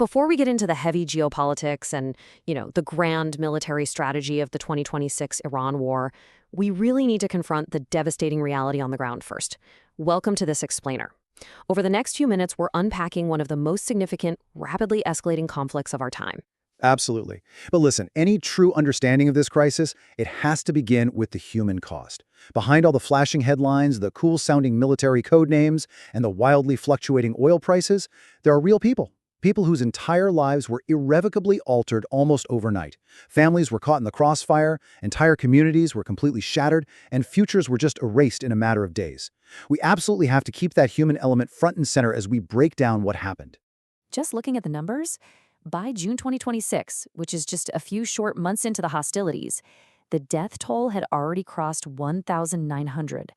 before we get into the heavy geopolitics and, the grand military strategy of the 2026 Iran war, we really need to confront the devastating reality on the ground first. Welcome to this explainer. Over the next few minutes, we're unpacking one of the most significant, rapidly escalating conflicts of our time. Absolutely. But listen, any true understanding of this crisis, it has to begin with the human cost. Behind all the flashing headlines, the cool-sounding military code names, and the wildly fluctuating oil prices, there are real people. People whose entire lives were irrevocably altered almost overnight. Families were caught in the crossfire, entire communities were completely shattered, and futures were just erased in a matter of days. We absolutely have to keep that human element front and center as we break down what happened. Just looking at the numbers, by June 2026, which is just a few short months into the hostilities, the death toll had already crossed 1,900.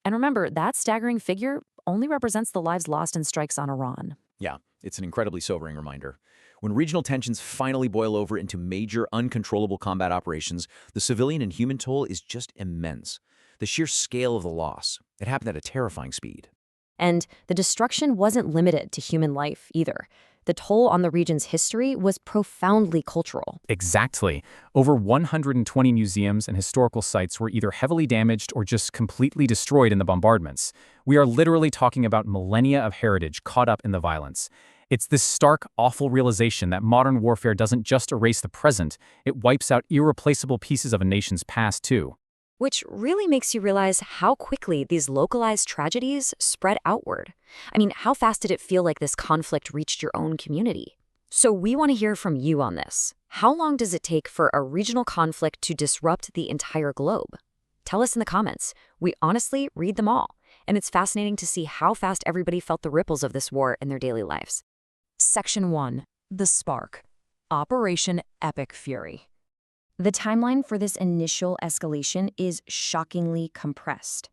And remember, that staggering figure only represents the lives lost in strikes on Iran. Yeah, it's an incredibly sobering reminder. When regional tensions finally boil over into major, uncontrollable combat operations, the civilian and human toll is just immense. The sheer scale of the loss, it happened at a terrifying speed. And the destruction wasn't limited to human life either. The toll on the region's history was profoundly cultural. Exactly. Over 120 museums and historical sites were either heavily damaged or just completely destroyed in the bombardments. We are literally talking about millennia of heritage caught up in the violence. It's this stark, awful realization that modern warfare doesn't just erase the present, it wipes out irreplaceable pieces of a nation's past, too. Which really makes you realize how quickly these localized tragedies spread outward. I mean, how fast did it feel like this conflict reached your own community? So we want to hear from you on this. How long does it take for a regional conflict to disrupt the entire globe? Tell us in the comments. We honestly read them all. And it's fascinating to see how fast everybody felt the ripples of this war in their daily lives. Section 1. The Spark. Operation Epic Fury. The timeline for this initial escalation is shockingly compressed.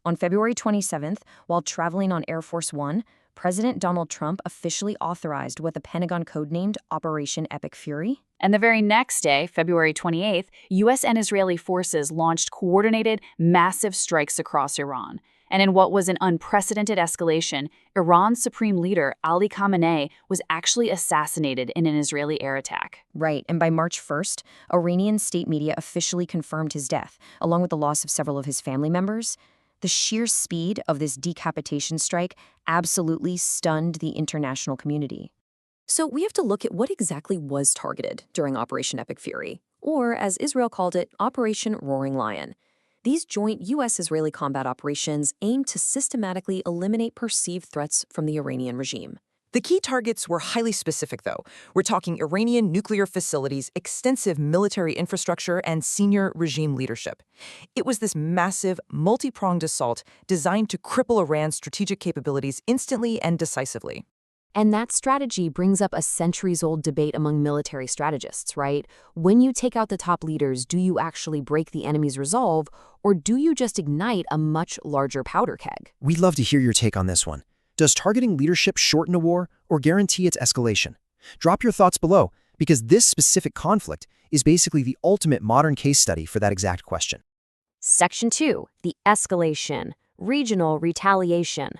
On February 27th, while traveling on Air Force One, President Donald Trump officially authorized what the Pentagon codenamed Operation Epic Fury. And the very next day, February 28th, U.S. and Israeli forces launched coordinated, massive strikes across Iran. And in what was an unprecedented escalation, Iran's supreme leader, Ali Khamenei, was actually assassinated in an Israeli air attack. Right, and by March 1st, Iranian state media officially confirmed his death, along with the loss of several of his family members. The sheer speed of this decapitation strike absolutely stunned the international community. So we have to look at what exactly was targeted during Operation Epic Fury, or as Israel called it, Operation Roaring Lion. These joint U.S.-Israeli combat operations aim to systematically eliminate perceived threats from the Iranian regime. The key targets were highly specific, though. We're talking Iranian nuclear facilities, extensive military infrastructure, and senior regime leadership. It was this massive, multi-pronged assault designed to cripple Iran's strategic capabilities instantly and decisively. And that strategy brings up a centuries-old debate among military strategists, right? When you take out the top leaders, do you actually break the enemy's resolve, or do you just ignite a much larger powder keg? We'd love to hear your take on this one. Does targeting leadership shorten a war or guarantee its escalation? Drop your thoughts below, because this specific conflict is basically the ultimate modern case study for that exact question. Section 2. The Escalation. Regional Retaliation.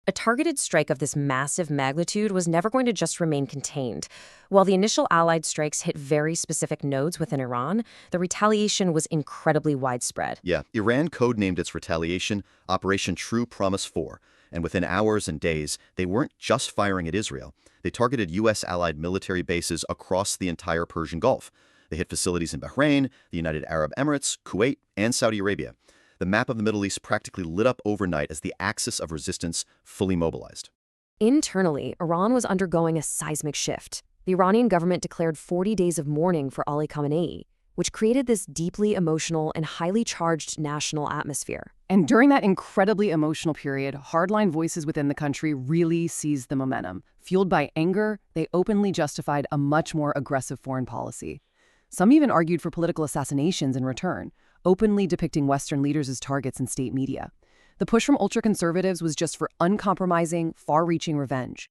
A targeted strike of this massive magnitude was never going to just remain contained. While the initial Allied strikes hit very specific nodes within Iran, the retaliation was incredibly widespread. Yeah, Iran codenamed its retaliation Operation True Promise 4, and within hours and days, they weren't just firing at Israel. They targeted U.S. allied military bases across the entire Persian Gulf. They hit facilities in Bahrain, the United Arab Emirates, Kuwait, and Saudi Arabia. The map of the Middle East practically lit up overnight as the axis of resistance fully mobilized. Internally, Iran was undergoing a seismic shift. The Iranian government declared 40 days of mourning for Ali Khamenei, which created this deeply emotional and highly charged national atmosphere. And during that incredibly emotional period, hardline voices within the country really seized the momentum. Fueled by anger, they openly justified a much more aggressive foreign policy. Some even argued for political assassinations in return, openly depicting Western leaders as targets in state media. The push from ultra-conservatives was just for uncompromising, far-reaching revenge.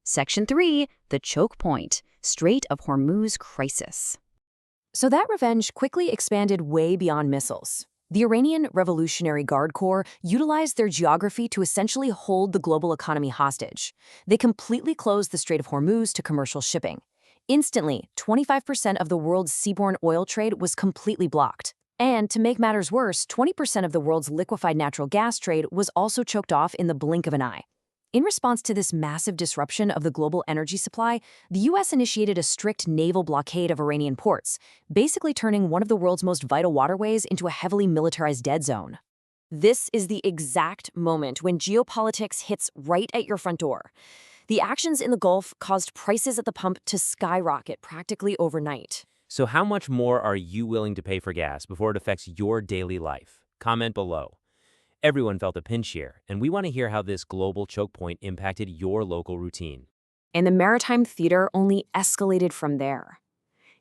Section 3. The Choke Point. Strait of Hormuz Crisis. So that revenge quickly expanded way beyond missiles. The Iranian Revolutionary Guard Corps utilized their geography to essentially hold the global economy hostage. They completely closed the Strait of Hormuz to commercial shipping. Instantly, 25% of the world's seaborne oil trade was completely blocked. And to make matters worse, 20% of the world's liquefied natural gas trade was also choked off in the blink of an eye. In response to this massive disruption of the global energy supply, the U.S. initiated a strict naval blockade of Iranian ports, basically turning one of the world's most vital waterways into a heavily militarized dead zone. This is the exact moment when geopolitics hits right at your front door. The actions in the Gulf caused prices at the pump to skyrocket practically overnight. So how much more are you willing to pay for gas before it affects your daily life? Comment below. Everyone felt a pinch here, and we want to hear how this global choke point impacted your local routine. And the maritime theater only escalated from there.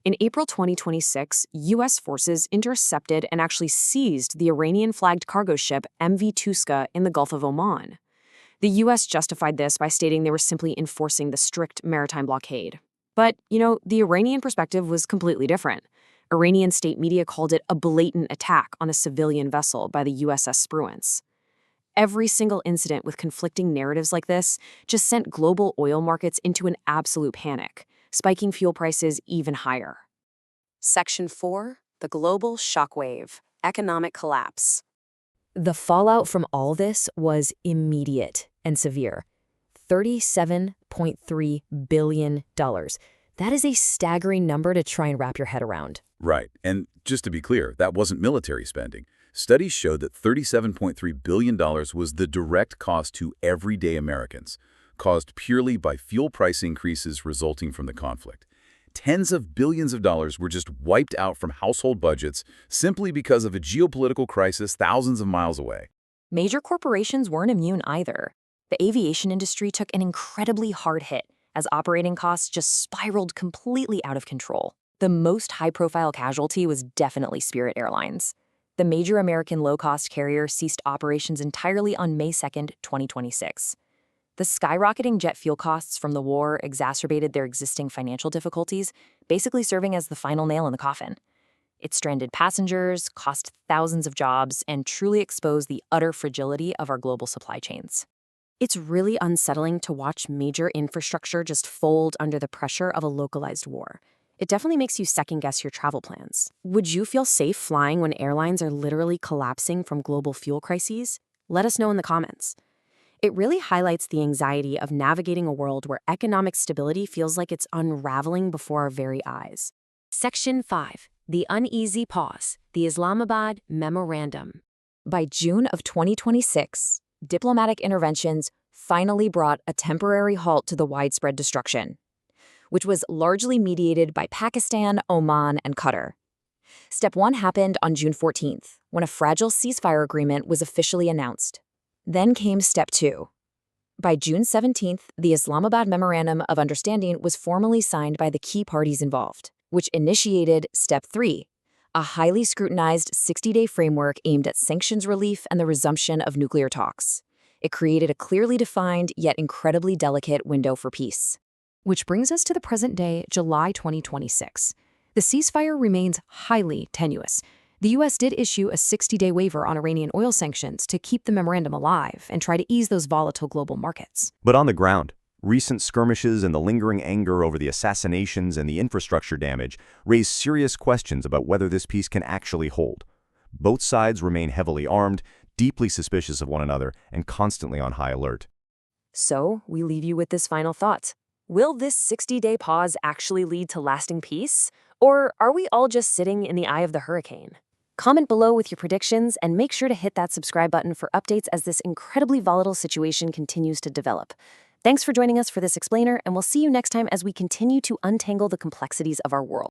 In April 2026, U.S. forces intercepted and actually seized the Iranian-flagged cargo ship MV Tuska in the Gulf of Oman. The U.S. justified this by stating they were simply enforcing the strict maritime blockade. But, the Iranian perspective was completely different. Iranian state media called it a blatant attack on a civilian vessel by the USS Spruance. Every single incident with conflicting narratives like this just sent global oil markets into an absolute panic, spiking fuel prices even higher. Section 4, the global shockwave, economic collapse. The fallout from all this was immediate and severe. $37.3 billion. That is a staggering number to try and wrap your head around. Right. And just to be clear, that wasn't military spending. Studies showed that $37.3 billion was the direct cost to everyday Americans, caused purely by fuel price increases resulting from the conflict. Tens of billions of dollars were just wiped out from household budgets simply because of a geopolitical crisis thousands of miles away. Major corporations weren't immune either. The aviation industry took an incredibly hard hit as operating costs just spiraled completely out of control. The most high-profile casualty was definitely Spirit Airlines. The major American low-cost carrier ceased operations entirely on May 2, 2026. The skyrocketing jet fuel costs from the war exacerbated their existing financial difficulties, basically serving as the final nail in the coffin. It stranded passengers, cost thousands of jobs, and truly exposed the utter fragility of our global supply chains. It's really unsettling to watch major infrastructure just fold under the pressure of a localized war. It definitely makes you second-guess your travel plans. Would you feel safe flying when airlines are literally collapsing from global fuel crises? Let us know in the comments. It really highlights the anxiety of navigating a world where economic stability feels like it's unraveling before our very eyes. Section 5. The Uneasy Pause. The Islamabad Memorandum. By June of 2026, diplomatic interventions finally brought a temporary halt to the widespread destruction, which was largely mediated by Pakistan, Oman, and Qatar. Step 1 happened on June 14th, when a fragile ceasefire agreement was officially announced. Then came Step 2. By June 17th, the Islamabad Memorandum of Understanding was formally signed by the key parties involved, which initiated Step 3, a highly scrutinized 60-day framework aimed at sanctions relief and the resumption of nuclear talks. It created a clearly defined yet incredibly delicate window for peace. Which brings us to the present day, July 2026. The ceasefire remains highly tenuous. The U.S. did issue a 60-day waiver on Iranian oil sanctions to keep the memorandum alive and try to ease those volatile global markets. But on the ground, recent skirmishes and the lingering anger over the assassinations and the infrastructure damage raise serious questions about whether this peace can actually hold. Both sides remain heavily armed, deeply suspicious of one another, and constantly on high alert. So, we leave you with this final thought. Will this 60-day pause actually lead to lasting peace? Or are we all just sitting in the eye of the hurricane? Comment below with your predictions and make sure to hit that subscribe button for updates as this incredibly volatile situation continues to develop. Thanks for joining us for this explainer, and we'll see you next time as we continue to untangle the complexities of our world.